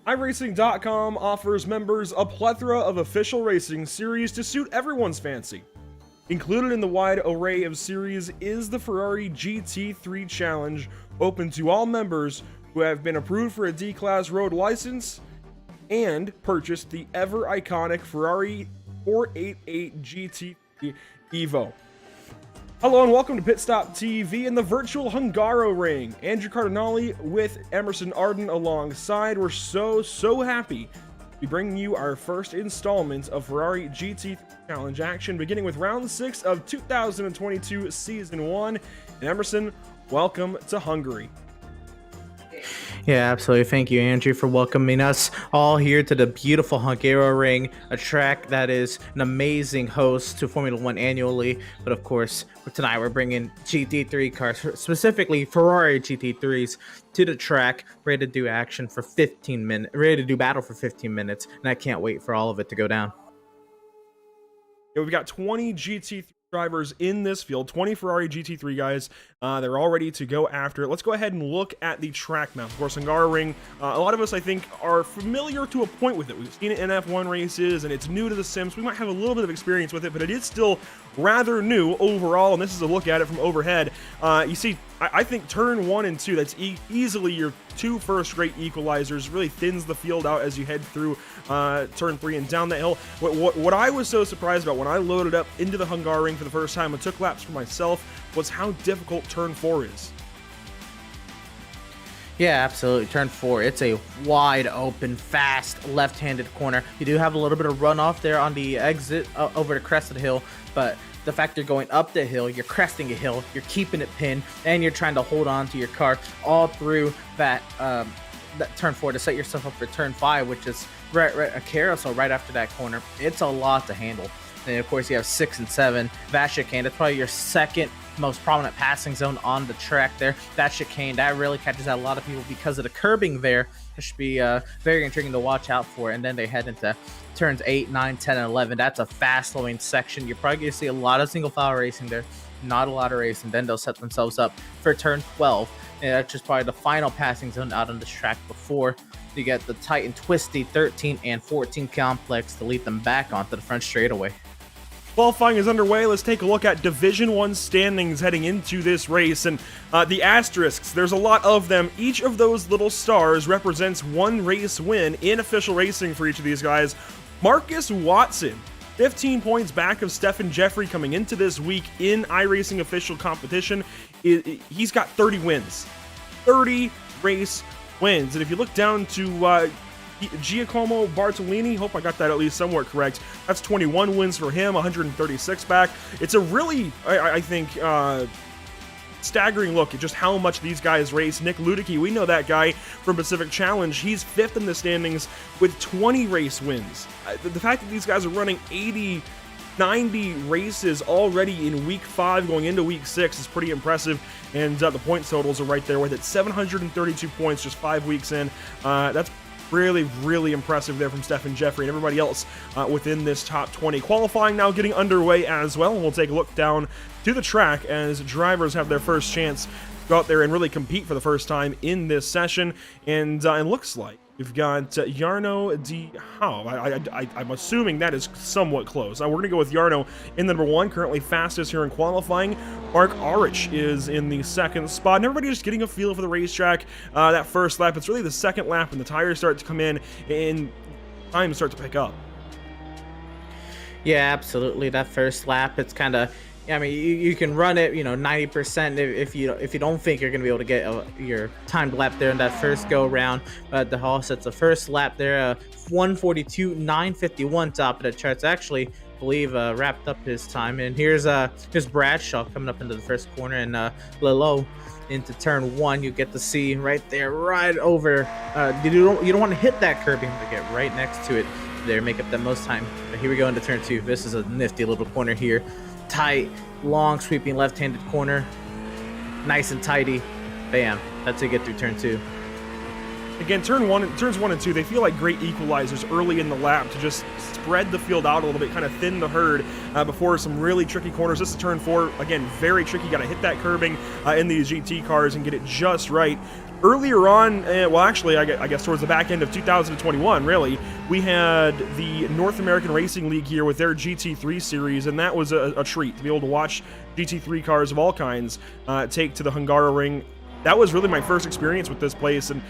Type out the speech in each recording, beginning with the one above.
iRacing.com offers members a plethora of official racing series to suit everyone's fancy. Included in the wide array of series is the Ferrari GT3 Challenge, open to all members who have been approved for a D-Class road license and purchased the ever iconic Ferrari 488 GT3 Evo. Hello and welcome to Pit Stop TV and the virtual Hungaroring. Andrew Cardinale with Emerson Arden alongside. We're so happy to be bringing you our first installment of Ferrari GT3 Challenge action, beginning with round 6 of 2022 Season 1. And Emerson, welcome to Hungary. Yeah, absolutely. Thank you, Andrew, for welcoming us all here to the beautiful Hungaroring, a track that is an amazing host to Formula One annually. But of course, for tonight, we're bringing GT3 cars, specifically Ferrari GT3s, to the track, ready to do action for 15 minutes, ready to do battle for 15 minutes. And I can't wait for all of it to go down. Yeah, we've got 20 GT3 drivers in this field, 20 Ferrari GT3 guys. They're all ready to go after it. Let's go ahead and look at the track map. Of course, Hungaroring, a lot of us, I think, are familiar to a point with it. We've seen it in F1 races, and it's new to the sims. We might have a little bit of experience with it, but it is still rather new overall, and this is a look at it from overhead. You see, I think turn 1 and 2, that's easily your two first-rate equalizers, really thins the field out as you head through turn 3 and down that hill. What I was so surprised about when I loaded up into the Hungaroring for the first time and took laps for myself was how difficult turn 4 is. Yeah, absolutely. Turn 4, it's a wide open, fast, left-handed corner. You do have a little bit of runoff there on the exit over the crest of the hill, but the fact you're going up the hill, you're cresting a hill, you're keeping it pinned, and you're trying to hold on to your car all through that turn 4 to set yourself up for turn 5, which is right a carousel right after that corner. It's a lot to handle. And of course, you have 6 and 7. That chicane, that's probably your second most prominent passing zone on the track there. That chicane, that really catches out a lot of people because of the curbing there. It should be very intriguing to watch out for. And then they head into turns 8, 9, 10, and 11. That's a fast-flowing section. You're probably going to see a lot of single-file racing there. Not a lot of racing. Then they'll set themselves up for turn 12. And that's just probably the final passing zone out on this track before you get the tight and twisty 13 and 14 complex to lead them back onto the front straightaway. Qualifying is underway. Let's take a look at Division 1 standings heading into this race. And the asterisks, there's a lot of them. Each of those little stars represents one race win in official racing for each of these guys. Marcus Watson, 15 points back of Stephen Jeffrey coming into this week in iRacing official competition. He's got 30 wins. 30 race wins. And if you look down to Giacomo Bartolini, hope I got that at least somewhat correct. That's 21 wins for him, 136 back. It's a really, I think, staggering look at just how much these guys race. Nick Ludicky, we know that guy from Pacific Challenge. He's 5th in the standings with 20 race wins. The fact that these guys are running 80, 90 races already in week 5 going into week 6 is pretty impressive, and the point totals are right there with it. 732 points just 5 weeks in. That's really impressive there from Stephen Jeffrey and everybody else within this top 20. Qualifying now getting underway as well, and we'll take a look down to the track as drivers have their first chance to go out there and really compete for the first time in this session. And it looks like we've got Jarno de Hau. I'm assuming that is somewhat close. We're going to go with Jarno in the number 1, currently fastest here in qualifying. Mark Arich is in the 2nd spot. And everybody just getting a feel for the racetrack. That first lap, it's really the 2nd lap when the tires start to come in and time start to pick up. Yeah, absolutely. That first lap, it's kind of, I mean, you can run it, 90% if you don't think you're going to be able to get your timed lap there in that first go round. But the Hall sets the first lap there, 1:42.951 top of the charts. Actually, I believe wrapped up his time. And here's Bradshaw coming up into the first corner, and Lilo into turn 1. You get to see right there, right over. You don't want to hit that curb. You have to get right next to it there, make up that most time. But here we go into turn 2. This is a nifty little corner here. Tight, long, sweeping left-handed corner. Nice and tidy. Bam. That's how you get through turn 2. Again, turns 1 and 2, they feel like great equalizers early in the lap to just spread the field out a little bit, kind of thin the herd before some really tricky corners. This is turn 4, again, very tricky. Got to hit that curbing in these GT cars and get it just right. Earlier on, well, actually, I guess towards the back end of 2021, really, we had the North American Racing League here with their GT3 series, and that was a treat to be able to watch GT3 cars of all kinds take to the Hungaroring. That was really my first experience with this place, and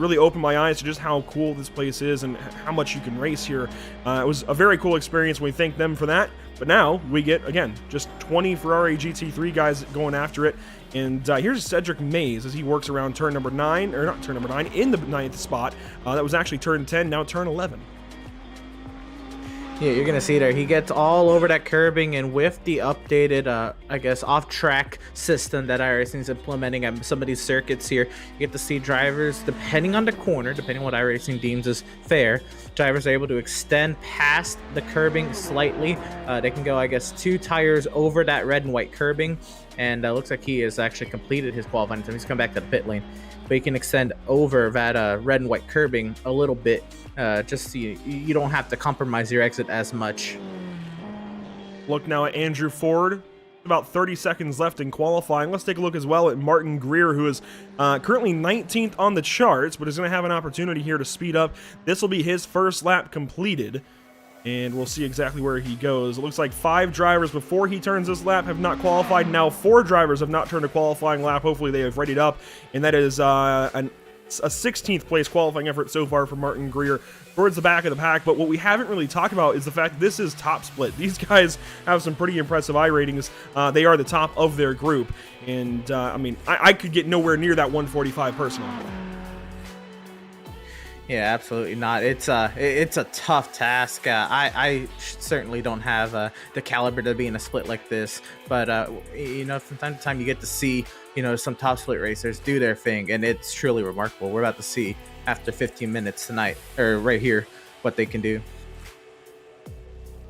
really opened my eyes to just how cool this place is and how much you can race here. It was a very cool experience. We thank them for that. But now we get, again, just 20 Ferrari GT3 guys going after it. And here's Cedric Mays as he works around turn number 9, or not turn number 9, in the 9th spot. That was actually turn 10, now turn 11. Yeah, you're going to see there. He gets all over that curbing, and with the updated, I guess, off-track system that iRacing is implementing at some of these circuits here, you get to see drivers, depending on the corner, depending on what iRacing deems as fair, drivers are able to extend past the curbing slightly. They can go, I guess, 2 tires over that red and white curbing, and looks like he has actually completed his qualifying time. He's come back to the pit lane. But you can extend over that red and white curbing a little bit, just so you don't have to compromise your exit as much. Look now at Andrew Ford. About 30 seconds left in qualifying. Let's take a look as well at Martin Greer, who is currently 19th on the charts, but is going to have an opportunity here to speed up. This will be his first lap completed, and we'll see exactly where he goes. It looks like 5 drivers before he turns this lap have not qualified. Now 4 drivers have not turned a qualifying lap. Hopefully they have readied up, and that is a 16th place qualifying effort so far for Martin Greer towards the back of the pack. But what we haven't really talked about is the fact that this is top split. These guys have some pretty impressive I ratings. They are the top of their group, and I mean, I could get nowhere near that 145 personally. Yeah, absolutely not. It's a tough task. I certainly don't have the caliber to be in a split like this, but you know, from time to time you get to see, you know, some top split racers do their thing, and it's truly remarkable. We're about to see after 15 minutes tonight, or right here, what they can do.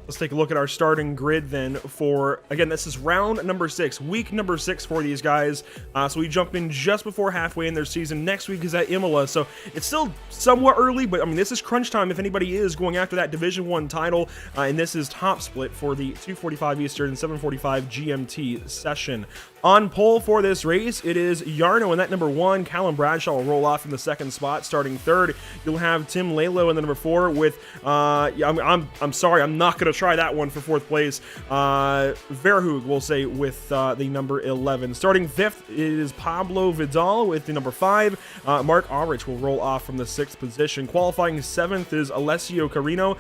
Let's take a look at our starting grid then for, again, this is round number 6, week number 6 for these guys. So we jump in just before halfway in their season. Next week is at Imola, so it's still somewhat early, but I mean, this is crunch time if anybody is going after that Division 1 title. And this is top split for the 2:45 Eastern, 7:45 GMT session. On pole for this race, it is Yarno in that number 1. Callum Bradshaw will roll off in the 2nd spot, starting 3rd. You'll have Tim Lalo in the number 4 with, I'm sorry, I'm not going to try that one for 4th place. Verhoog, we'll say, with the number 11. Starting 5th is Pablo Vidal with the number 5. Mark Aurich will roll off from the 6th position. Qualifying 7th is Alessio Carino.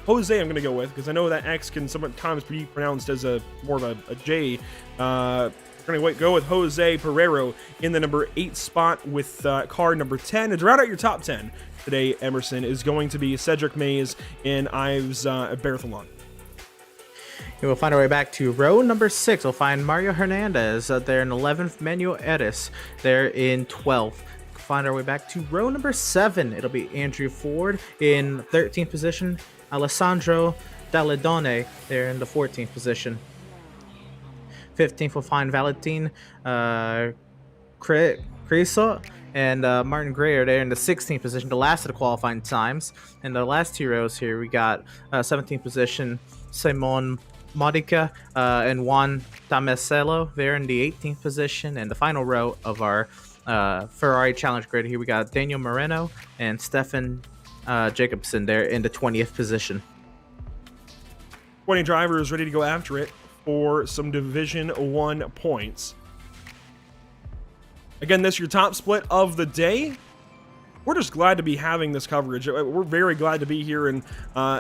Jose I'm going to go with, because I know that X can sometimes be pronounced as more of a J. We're going to go with Jose Pereiro in the number 8 spot with car number 10. And to round out your top 10 today, Emerson, is going to be Cedric Mays in Ives Berthelon. We'll find our way back to row number 6. We'll find Mario Hernandez there in 11th. Manuel Eris there in 12th. Find our way back to row number 7. It'll be Andrew Ford in 13th position. Alessandro Dalladone there in the 14th position. 15th we'll find Valentin Creso and Martin Greer there in the 16th position, the last of the qualifying times. And the last 2 rows here, we got 17th position Simon Modica and Juan Tomasello there in the 18th position. And the final row of our Ferrari Challenge grid here, we got Daniel Moreno and Stefan Jacobson there in the 20th position. 20 drivers ready to go after it for some Division 1 points. Again, this is your top split of the day. We're just glad to be having this coverage. We're very glad to be here, and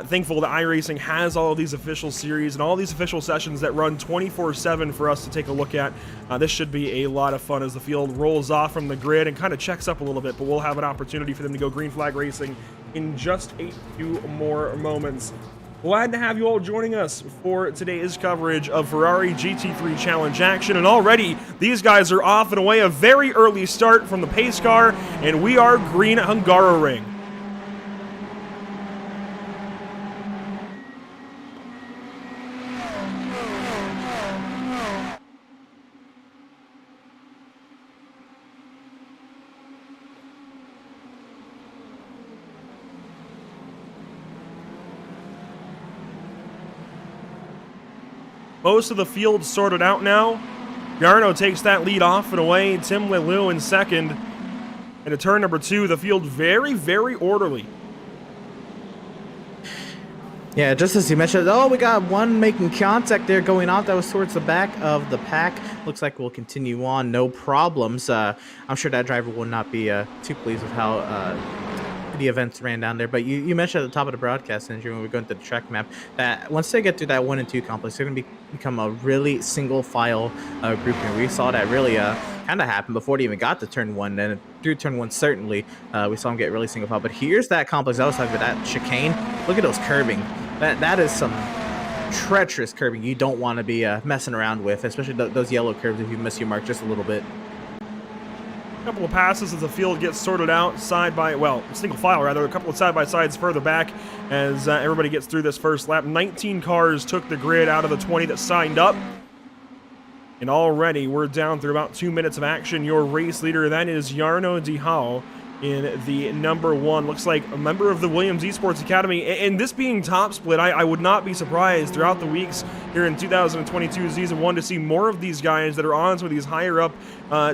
thankful that iRacing has all of these official series and all these official sessions that run 24/7 for us to take a look at. This should be a lot of fun as the field rolls off from the grid and kind of checks up a little bit, but we'll have an opportunity for them to go green flag racing in just a few more moments. Glad to have you all joining us for today's coverage of Ferrari GT3 Challenge action. And already, these guys are off and away. A very early start from the pace car, and we are green at Hungaroring. most of the field sorted out now. Jarno takes that lead off and away. Tim Lelu in second. And at turn number 2, the field very, very orderly. Yeah, just as you mentioned, oh, we got one making contact there going off. That was towards the back of the pack. Looks like we'll continue on, no problems. I'm sure that driver will not be too pleased with how the events ran down there. But you mentioned at the top of the broadcast, Andrew, when we go into the track map, that once they get through that 1 and 2 complex, they're going to become a really single file group. And we saw that really kind of happen before they even got to turn 1. And through turn 1, certainly, we saw them get really single file. But here's that complex I was talking about, that chicane. Look at those curbing. That is some treacherous curbing you don't want to be messing around with, especially those yellow curves if you miss your mark just a little bit. A couple of passes as the field gets sorted out single file rather, a couple of side-by-sides further back as everybody gets through this first lap. 19 cars took the grid out of the 20 that signed up. And already we're down through about 2 minutes of action. Your race leader, that is Jarno de Hau in the number 1. Looks like a member of the Williams Esports Academy. And this being top split, I would not be surprised throughout the weeks here in 2022 season 1 to see more of these guys that are on some of these higher up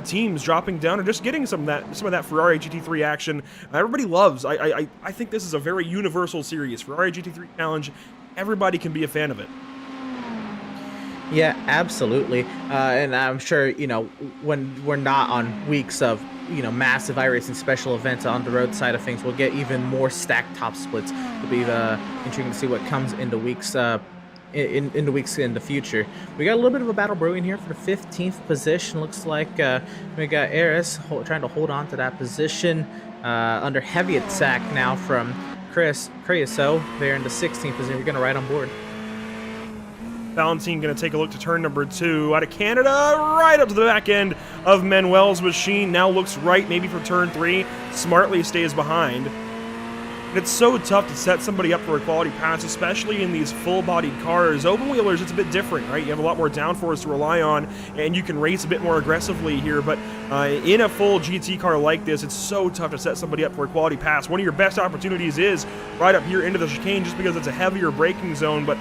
teams dropping down or just getting some of that Ferrari GT3 action. Everybody loves. I think this is a very universal series. Ferrari GT3 Challenge. Everybody can be a fan of it. Yeah, absolutely. And I'm sure, when we're not on weeks of, massive iRacing special events on the road side of things, we'll get even more stacked top splits. It'll be interesting to see what comes in the weeks in the weeks in the future. We got a little bit of a battle brewing here for the 15th position. Looks like we got Eris trying to hold on to that position under heavy attack now from Chris Creoso there in the 16th position. We're going to ride on board. Valentine going to take a look to turn number 2 out of Canada, right up to the back end of Manuel's machine. Now looks right, maybe for turn 3. Smartly stays behind. And it's so tough to set somebody up for a quality pass, especially in these full-bodied cars. Open wheelers, it's a bit different, right? You have a lot more downforce to rely on, and you can race a bit more aggressively here. But in a full GT car like this, it's so tough to set somebody up for a quality pass. One of your best opportunities is right up here into the chicane, just because it's a heavier braking zone, but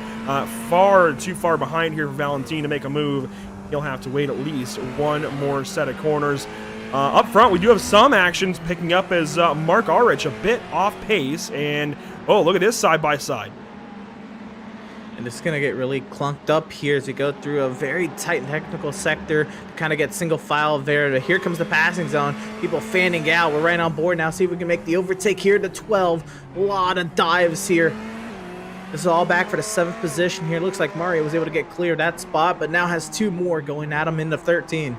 far too far behind here for Valentine to make a move. He'll have to wait at least one more set of corners. Up front, we do have some actions picking up as Mark Ulrich a bit off pace, and oh, look at this side-by-side. And it's going to get really clunked up here as we go through a very tight technical sector to kind of get single file there. Here comes the passing zone. People fanning out. We're right on board now. See if we can make the overtake here to 12. A lot of dives here. This is all back for the 7th position here. Looks like Mario was able to get clear of that spot, but now has 2 more going at him into 13.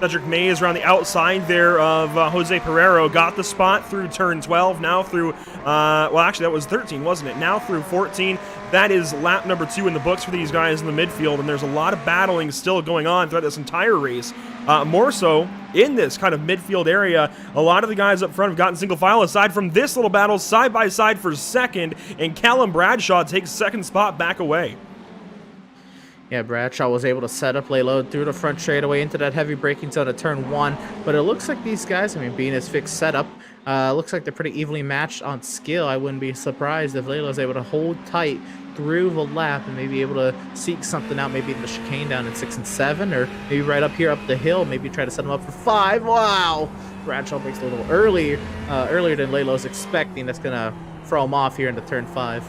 Cedric Mays around the outside there of Jose Pereiro. Got the spot through turn 12. Now through, well, actually, that was 13, wasn't it? Now through 14. That is lap number 2 in the books for these guys in the midfield, and there's a lot of battling still going on throughout this entire race. More so in this kind of midfield area. A lot of the guys up front have gotten single file, aside from this little battle side by side for second, and Callum Bradshaw takes second spot back away. Yeah, Bradshaw was able to set up, lay low through the front straightaway into that heavy braking zone at turn 1. But it looks like these guys, being his fixed setup, looks like they're pretty evenly matched on skill. I wouldn't be surprised if Layla's able to hold tight through the lap and maybe able to seek something out, maybe in the chicane down in 6 and 7, or maybe right up here up the hill, maybe try to set him up for 5. Wow! Bradshaw breaks a little earlier than Layla's expecting. That's going to throw him off here into turn 5.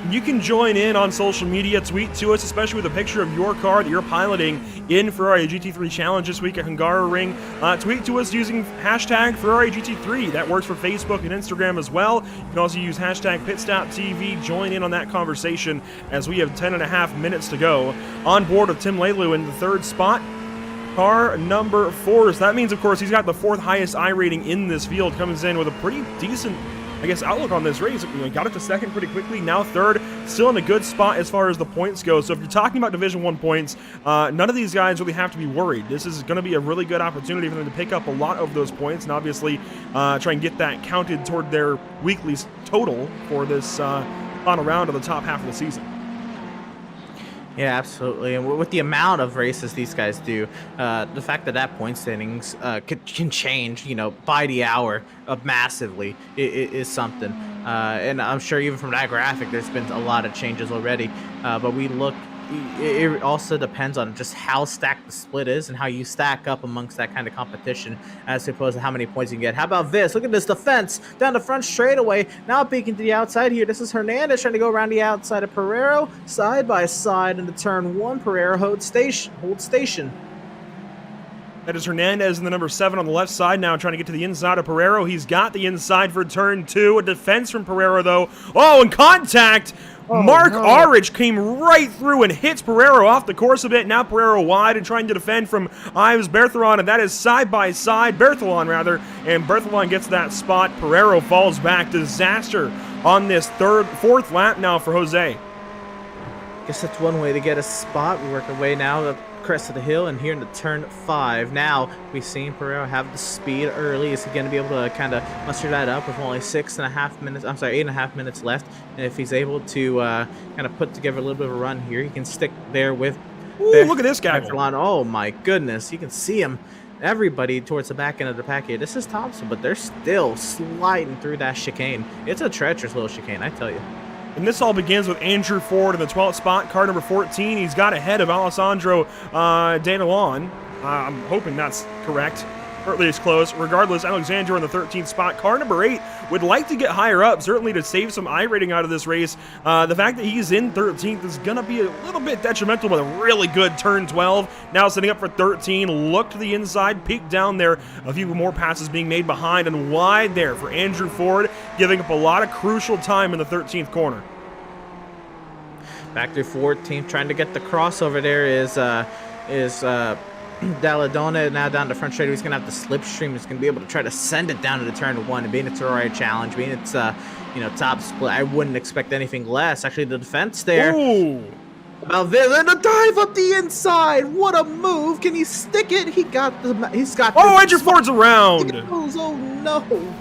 You can join in on social media, tweet to us, especially with a picture of your car that you're piloting in Ferrari GT3 Challenge this week at Hungaroring. Tweet to us using hashtag Ferrari GT3. That works for Facebook and Instagram as well. You can also use hashtag PitStopTV. Join in on that conversation as we have 10.5 minutes to go. On board with Tim Lelu in the 3rd spot. Car number 4. So that means, of course, he's got the 4th highest I rating in this field. Comes in with a pretty decent, outlook on this race. Got it to 2nd pretty quickly, now 3rd, still in a good spot as far as the points go. So if you're talking about Division 1 points, none of these guys really have to be worried. This is going to be a really good opportunity for them to pick up a lot of those points and obviously try and get that counted toward their weekly total for this final round of the top half of the season. Yeah, absolutely. And with the amount of races these guys do, the fact that point standings can change, by the hour massively is something. And I'm sure even from that graphic, there's been a lot of changes already. But we look. It also depends on just how stacked the split is and how you stack up amongst that kind of competition as opposed to how many points you can get. How about this? Look at this defense down the front straightaway. Now peeking to the outside here. This is Hernandez trying to go around the outside of Pereiro. Side by side into turn 1. Pereiro holds station. That is Hernandez in the number 7 on the left side now, trying to get to the inside of Pereiro. He's got the inside for turn 2. A defense from Pereiro, though. Oh, and contact! Mark Arich came right through and hits Pereiro off the course a bit. Now Pereiro wide and trying to defend from Ives Berthelon, and that is side by side. Berthelon, rather, and Berthelon gets that spot. Pereiro falls back. Disaster on this fourth lap now for Jose. Guess that's one way to get a spot. We work our way now the crest of the hill and here into turn 5. Now we've seen Pereiro have the speed early. Is he going to be able to kind of muster that up with only 8.5 minutes left? And if he's able to kind of put together a little bit of a run here, he can stick there with. Ooh, look at this guy! Oh my goodness, you can see him. Everybody towards the back end of the pack here. This is Thompson, but they're still sliding through that chicane. It's a treacherous little chicane, I tell you. And this all begins with Andrew Ford in the 12th spot, car number 14. He's got ahead of Alessandro Danilon. I'm hoping that's correct, or at least close. Regardless, Alexandro in the 13th spot, car number 8. Would like to get higher up, certainly to save some iRating out of this race. The fact that he's in 13th is going to be a little bit detrimental with a really good turn 12. Now setting up for 13. Look to the inside, peek down there. A few more passes being made behind and wide there for Andrew Ford, giving up a lot of crucial time in the 13th corner. Back to 14th, trying to get the crossover there is Dalladona now down the front straight. He's going to have the slipstream. He's going to be able to try to send it down to the turn 1. And being it's a Ferrari Challenge, being it's top split, I wouldn't expect anything less. Actually, the defense there. Ooh. About this, and a dive up the inside. What a move! Can he stick it? He's got. Oh, Andrew Ford's around. Oh no!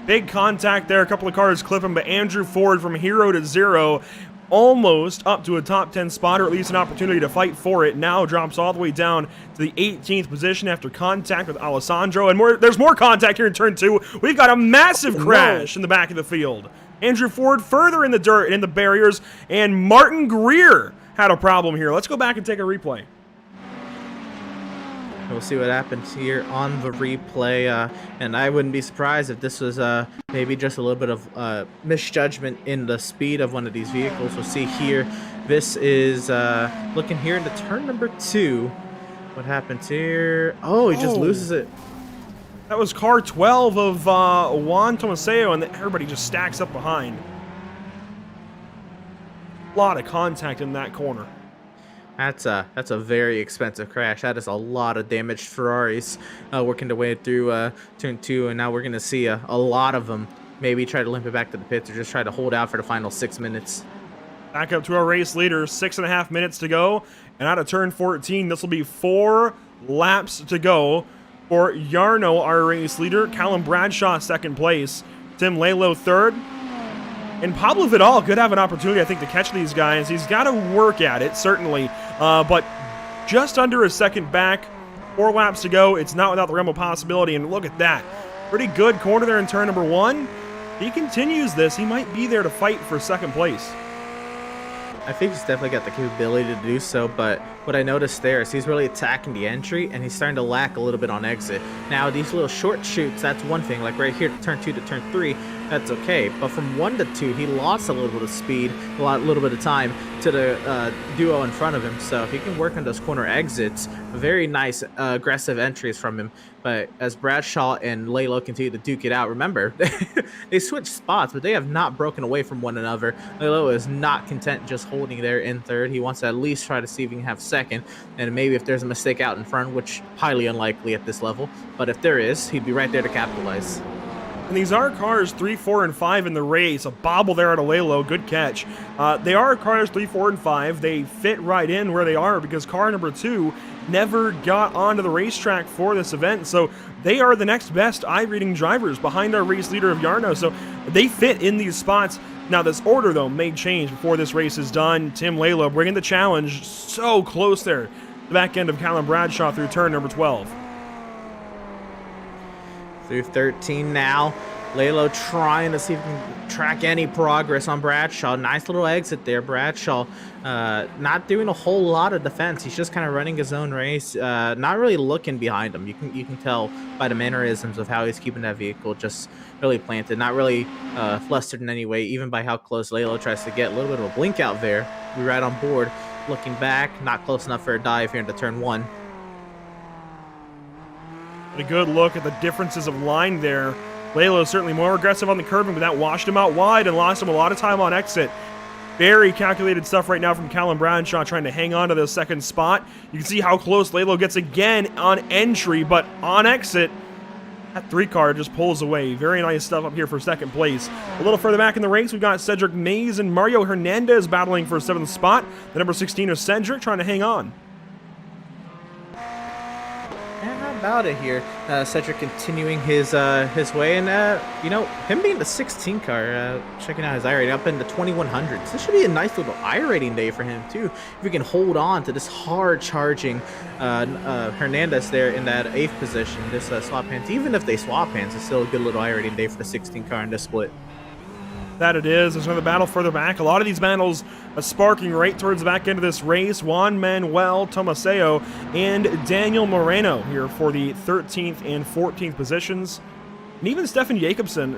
Big contact there. A couple of cars clip him, but Andrew Ford from hero to zero, almost up to a top 10 spot, or at least an opportunity to fight for it. Now drops all the way down to the 18th position after contact with Alessandro. And there's more contact here in turn 2. We've got a massive crash in the back of the field. Andrew Ford further in the dirt and in the barriers, and Martin Greer had a problem here. Let's go back and take a replay. We'll see what happens here on the replay, and I wouldn't be surprised if this was maybe just a little bit of misjudgment in the speed of one of these vehicles. We'll see here. This is looking here into turn number 2. What happens here? Oh, he just loses it. That was car 12 of Juan Tomaseo, and everybody just stacks up behind. A lot of contact in that corner. That's a very expensive crash. That is a lot of damaged Ferraris working their way through turn 2, and now we're going to see a lot of them maybe try to limp it back to the pits or just try to hold out for the final 6 minutes. Back up to our race leader, 6.5 minutes to go, and out of turn 14, this will be 4 laps to go for Jarno, our race leader. Callum Bradshaw, second place. Tim Lalo, third. And Pablo Vidal could have an opportunity, I think, to catch these guys. He's got to work at it, certainly. But just under a second back, 4 laps to go. It's not without the realm of possibility. And look at that. Pretty good corner there in turn number 1. If he continues this, he might be there to fight for second place. I think he's definitely got the capability to do so, but what I noticed there is he's really attacking the entry, and he's starting to lack a little bit on exit. Now, these little short shoots, that's one thing. Like right here, turn 2 to turn 3, that's okay. But from 1 to 2, he lost a little bit of speed, a little bit of time to the duo in front of him. So if he can work on those corner exits, very nice aggressive entries from him. But as Bradshaw and Lalo continue to duke it out, remember, they switched spots, but they have not broken away from one another. Lalo is not content just holding there in third. He wants to at least try to see if he can have second, and maybe if there's a mistake out in front, which highly unlikely at this level, but if there is, he'd be right there to capitalize. And these are cars 3, 4, and 5 in the race. A bobble there at Alelo. Good catch. They are cars 3, 4, and 5. They fit right in where they are because car number 2 never got onto the racetrack for this event. So they are the next best iRating drivers behind our race leader of Jarno. So they fit in these spots Now, this order, though, may change before this race is done. Tim Lalo bringing the challenge so close there. The back end of Callum Bradshaw through turn number 12. Through 13 now. Lalo trying to see if he can track any progress on Bradshaw. Nice little exit there. Bradshaw not doing a whole lot of defense. He's just kind of running his own race, not really looking behind him. You can tell by the mannerisms of how he's keeping that vehicle just really planted. Not really flustered in any way, even by how close Lalo tries to get. A little bit of a blink out there. We're right on board. Looking back, not close enough for a dive here into turn 1. A good look at the differences of line there. Lalo certainly more aggressive on the curbing, but that washed him out wide and lost him a lot of time on exit. Very calculated stuff right now from Callum Bradshaw trying to hang on to the second spot. You can see how close Lalo gets again on entry, but on exit, that 3 car just pulls away. Very nice stuff up here for second place. A little further back in the race, we've got Cedric Mays and Mario Hernandez battling for 7th spot. The number 16 is Cedric trying to hang on. About it here. Cedric continuing his way, and you know, him being the 16 car, checking out his iRating up into 2100s. This should be a nice little iRating day for him too. If we can hold on to this hard charging Hernandez there in that 8th position, this swap hands. Even if they swap hands, it's still a good little iRating day for the 16 car in this split. That it is. There's another battle further back. A lot of these battles sparking right towards the back end of this race. Juan Manuel Tomaseo and Daniel Moreno here for the 13th and 14th positions. And even Stefan Jacobson,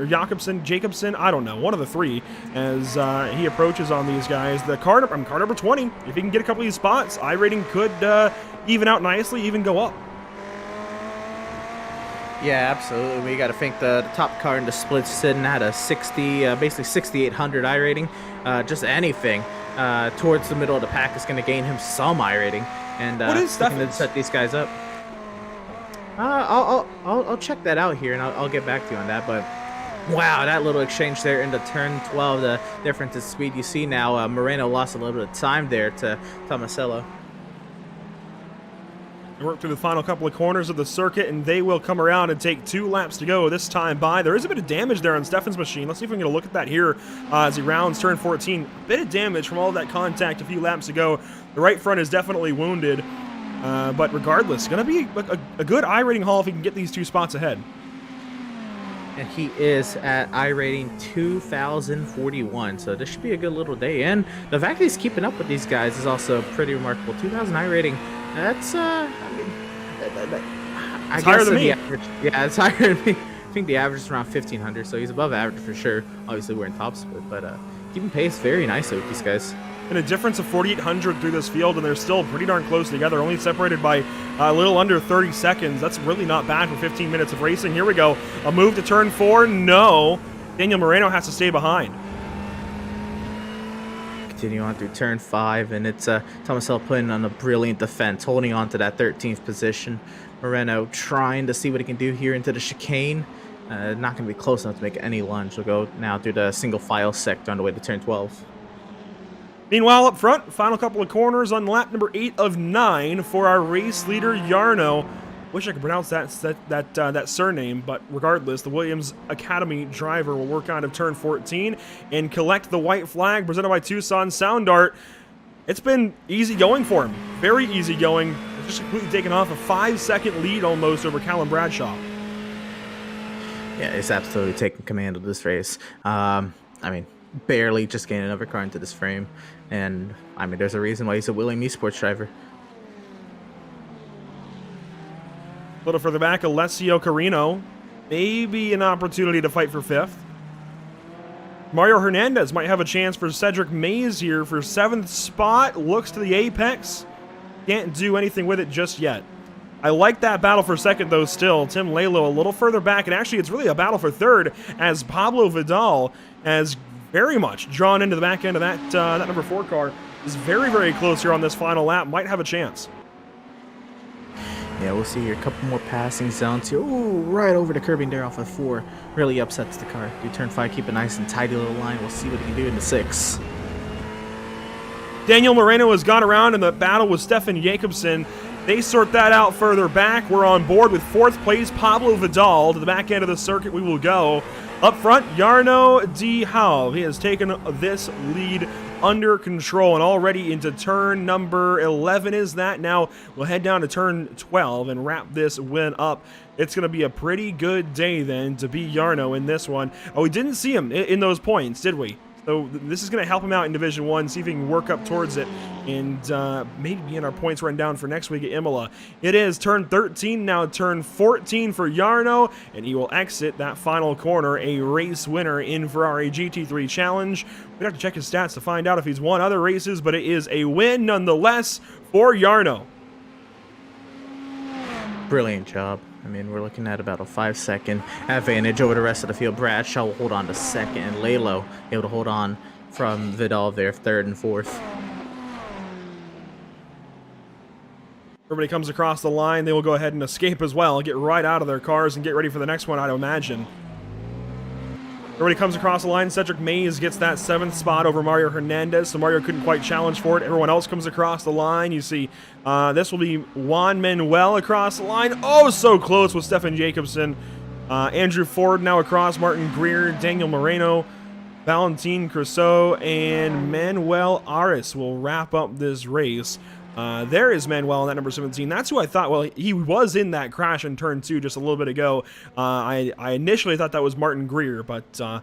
I don't know, one of the 3, as he approaches on these guys. The car number 20, if he can get a couple of these spots, iRating could even out nicely, even go up. Yeah, absolutely. We got to think the top car in the split sitting at a 60, basically 6,800 iRating. Just anything towards the middle of the pack is going to gain him some iRating, and what is to set these guys up. I'll check that out here, and I'll get back to you on that. But wow, that little exchange there into turn 12, the difference in speed. You see now Moreno lost a little bit of time there to Tomasello. Work through the final couple of corners of the circuit, and they will come around and take 2 laps to go this time by. There is a bit of damage there on Stefan's machine. Let's see if we can get a look at that here as he rounds turn 14. A bit of damage from all of that contact a few laps ago. The right front is definitely wounded, but regardless, going to be a good iRating haul if he can get these 2 spots ahead. And he is at iRating 2,041, so this should be a good little day. And the fact that he's keeping up with these guys is also pretty remarkable. 2,000 iRating. That's, I mean, I guess higher than me. Average, yeah, it's higher than me. I think the average is around 1,500, so he's above average for sure. Obviously, we're in top split, but keeping pace very nicely with these guys. And a difference of 4,800 through this field, and they're still pretty darn close together, only separated by a little under 30 seconds. That's really not bad for 15 minutes of racing. Here we go. A move to turn 4. No. Daniel Moreno has to stay behind. Continue on through turn 5, and it's Tomasello putting on a brilliant defense, holding on to that 13th position. Moreno trying to see what he can do here into the chicane. Not going to be close enough to make any lunge. We'll go now through the single file sector on the way to turn 12. Meanwhile, up front, final couple of corners on lap number 8 of 9 for our race leader, Jarno. Wish I could pronounce that surname, but regardless, the Williams Academy driver will work out of turn 14 and collect the white flag presented by Tucson Sound Art. It's been easy going for him. Very easy going. It's just completely taken off a 5-second lead almost over Callum Bradshaw. Yeah, he's absolutely taking command of this race. I mean, barely just getting another car into this frame. And, I mean, there's a reason why he's a willing esports driver. A little further back, Alessio Carino. Maybe an opportunity to fight for 5th. Mario Hernandez might have a chance for Cedric Mays here for 7th spot. Looks to the apex. Can't do anything with it just yet. I like that battle for 2nd, though, still. Tim Lalo a little further back, and actually it's really a battle for 3rd as Pablo Vidal has very much drawn into the back end of that number 4 car. Is very, very close here on this final lap. Might have a chance. Yeah, we'll see here. A couple more passing zones here. Ooh, right over the curbing there off of 4. Really upsets the car. Do turn 5, keep a nice and tidy little line. We'll see what he can do in the 6. Daniel Moreno has gone around in the battle with Stefan Jacobson. They sort that out further back. We're on board with 4th place Pablo Vidal. To the back end of the circuit we will go. Up front, Jarno de Hauw. He has taken this lead under control and already into turn number 11 is that. Now we'll head down to turn 12 and wrap this win up. It's going to be a pretty good day then to be Jarno in this one. Oh, we didn't see him in those points, did we? So this is going to help him out in Division 1, see if he can work up towards it, and maybe be in our points run down for next week at Imola. It is turn 13, now turn 14 for Jarno, and he will exit that final corner, a race winner in Ferrari GT3 Challenge. We'd have to check his stats to find out if he's won other races, but it is a win nonetheless for Jarno. Brilliant job. I mean, we're looking at about a 5-second advantage over the rest of the field. Bradshaw will hold on to 2nd, and Lalo able to hold on from Vidal there, 3rd and 4th. Everybody comes across the line. They will go ahead and escape as well, get right out of their cars and get ready for the next one, I'd imagine. Everybody comes across the line. Cedric Mays gets that 7th spot over Mario Hernandez, so Mario couldn't quite challenge for it. Everyone else comes across the line. You see this will be Juan Manuel across the line. Oh, so close with Stefan Jacobsen. Andrew Ford now across, Martin Greer, Daniel Moreno, Valentin Crusoe, and Manuel Aris will wrap up this race. There is Manuel in that number 17. That's who I thought, well, he was in that crash in turn 2 just a little bit ago. I initially thought that was Martin Greer, but in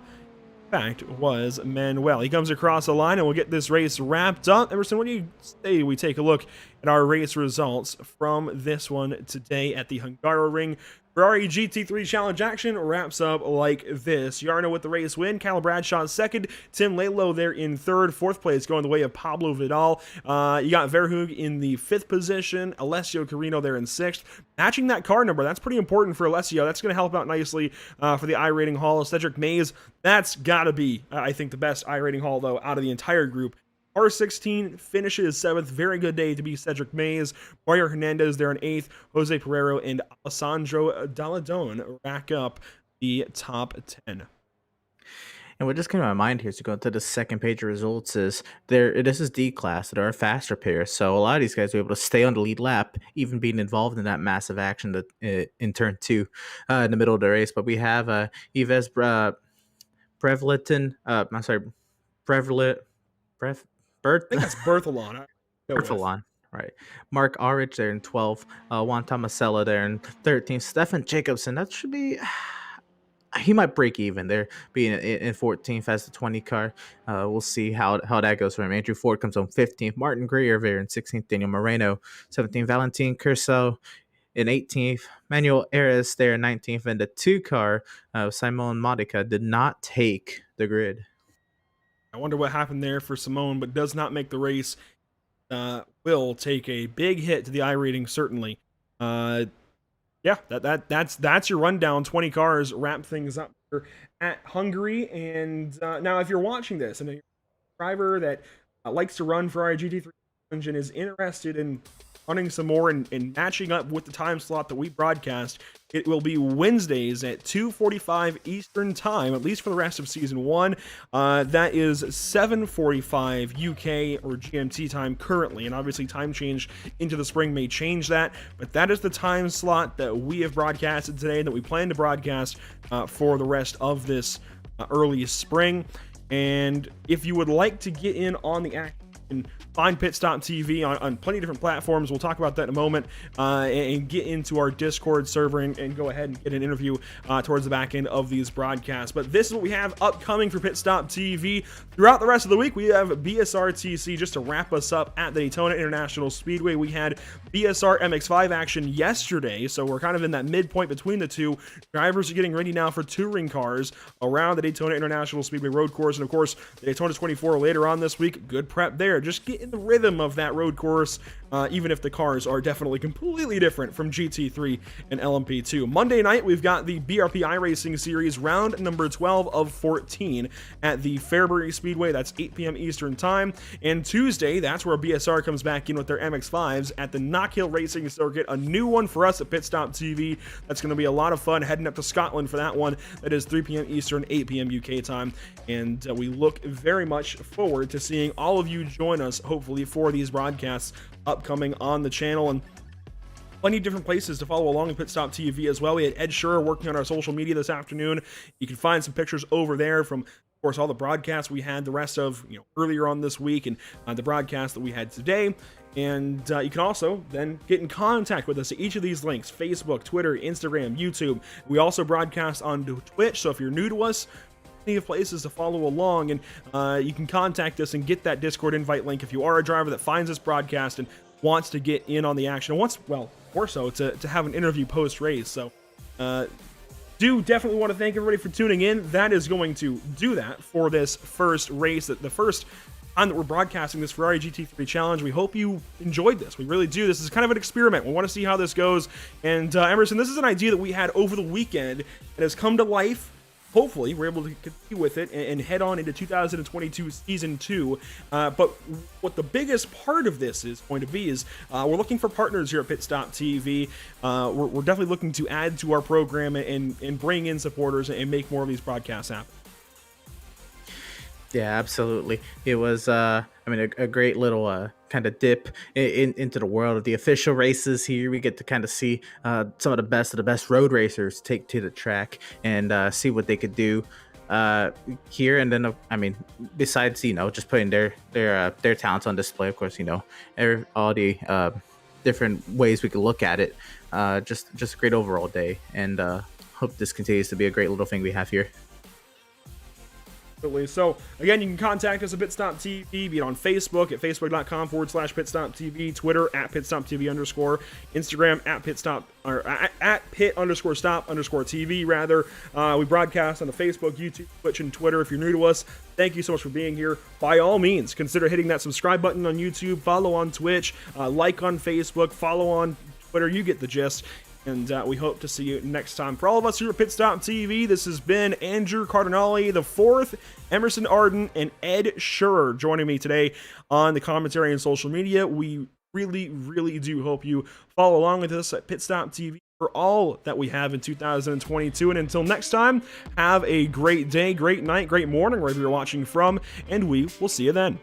fact was Manuel. He comes across the line and we'll get this race wrapped up. Emerson, what do you say we take a look at our race results from this one today at the Hungaroring? Ferrari GT3 Challenge action wraps up like this. Jarno with the race win. Kyle Bradshaw 2nd. Tim Lalo there in 3rd. 4th place going the way of Pablo Vidal. You got Verhoog in the 5th position. Alessio Carino there in 6th. Matching that car number, that's pretty important for Alessio. That's going to help out nicely for the iRating Hall. Cedric Mays, that's got to be, I think, the best iRating Hall, though, out of the entire group. R16 finishes 7th. Very good day to be Cedric Mays. Mario Hernandez there in 8th. Jose Pereiro and Alessandro Dalladone rack up the top 10. And what just came to my mind here as we go to the second page of results is this is D class that are a faster pair. So a lot of these guys are able to stay on the lead lap, even being involved in that massive action that in turn 2 in the middle of the race. But we have Yves Brevleton. I'm sorry, I think that's Berthelon. Berthelon, right. Mark Arich there in 12th. Juan Tomasella there in 13th. Stefan Jacobsen, that should be... he might break even there, being in 14th as the 20 car. We'll see how that goes for him. Andrew Ford comes on 15th. Martin Greer there in 16th. Daniel Moreno, 17th. Valentin Curso in 18th. Manuel Ares there in 19th. And the 2 car, Simon Modica, did not take the grid. I wonder what happened there for Simone, but does not make the race. Will take a big hit to the iRating, certainly. Yeah, that's your rundown. 20 cars wrap things up here at Hungary. And now, if you're watching this and you're a driver that likes to run Ferrari GT3 Challenge and is interested in running some more and matching up with the time slot that we broadcast, it will be Wednesdays at 2:45 Eastern Time, at least for the rest of Season 1. That is 7:45 UK or GMT time currently, and obviously time change into the spring may change that, but that is the time slot that we have broadcasted today and that we plan to broadcast for the rest of this early spring. And if you would like to get in on the action, find Pit Stop TV on plenty of different platforms. We'll talk about that in a moment, and get into our Discord server and go ahead and get an interview towards the back end of these broadcasts. But this is what we have upcoming for Pit Stop TV. Throughout the rest of the week, we have BSRTC just to wrap us up at the Daytona International Speedway. We had BSR MX-5 action yesterday, so we're kind of in that midpoint between the two. Drivers are getting ready now for touring cars around the Daytona International Speedway road course, and of course, the Daytona 24 later on this week. Good prep there. Just get in the rhythm of that road course, even if the cars are definitely completely different from GT3 and LMP2. Monday night, we've got the BRP iRacing Series round number 12 of 14 at the Fairbury Speedway. That's 8 p.m. Eastern Time. And Tuesday, that's where BSR comes back in with their MX-5s at the Knock Hill Racing Circuit, a new one for us at Pit Stop TV. That's going to be a lot of fun heading up to Scotland for that one. That is 3 p.m. Eastern, 8 p.m. UK time. And we look very much forward to seeing all of you join us, hopefully, for these broadcasts upcoming on the channel. And plenty of different places to follow along in Pit Stop TV as well. We had Ed Shearer working on our social media this afternoon. You can find some pictures over there from, of course, all the broadcasts we had the rest of, earlier on this week, and the broadcast that we had today. And you can also then get in contact with us at each of these links: Facebook, Twitter, Instagram, YouTube. We also broadcast on Twitch, so if you're new to us, plenty of places to follow along, and you can contact us and get that Discord invite link if you are a driver that finds this broadcast and wants to get in on the action, and wants, well, more so to have an interview post-race. So do definitely want to thank everybody for tuning in. That is going to do that for this first race, the first time that we're broadcasting this Ferrari GT3 Challenge. We hope you enjoyed this. We really do. This is kind of an experiment. We want to see how this goes. And Emerson, this is an idea that we had over the weekend. It has come to life. Hopefully, we're able to continue with it and head on into 2022 Season 2. But what the biggest part of this is going to be is we're looking for partners here at Pit Stop TV. We're definitely looking to add to our program and bring in supporters and make more of these broadcasts happen. Yeah, absolutely. It was, a great little kind of dip into the world of the official races here. We get to kind of see some of the best road racers take to the track and see what they could do here. And then, besides, just putting their talents on display, of course, all the different ways we could look at it. Just a great overall day, and hope this continues to be a great little thing we have here. So again, you can contact us at Pit Stop TV, be it on Facebook at facebook.com/PitStopTV, Twitter at PitStopTV_, Instagram at PitStop, or at Pit_Stop_TV rather. We broadcast on the Facebook, YouTube, Twitch, and Twitter. If you're new to us, thank you so much for being here. By all means, consider hitting that subscribe button on YouTube, follow on Twitch, like on Facebook, follow on Twitter. You get the gist. And we hope to see you next time. For all of us here at Pit Stop TV, this has been Andrew Cardinale the fourth, Emerson Arden, and Ed Shearer joining me today on the commentary and social media. We really, really do hope you follow along with us at Pit Stop TV for all that we have in 2022. And until next time, have a great day, great night, great morning, wherever you're watching from, and we will see you then.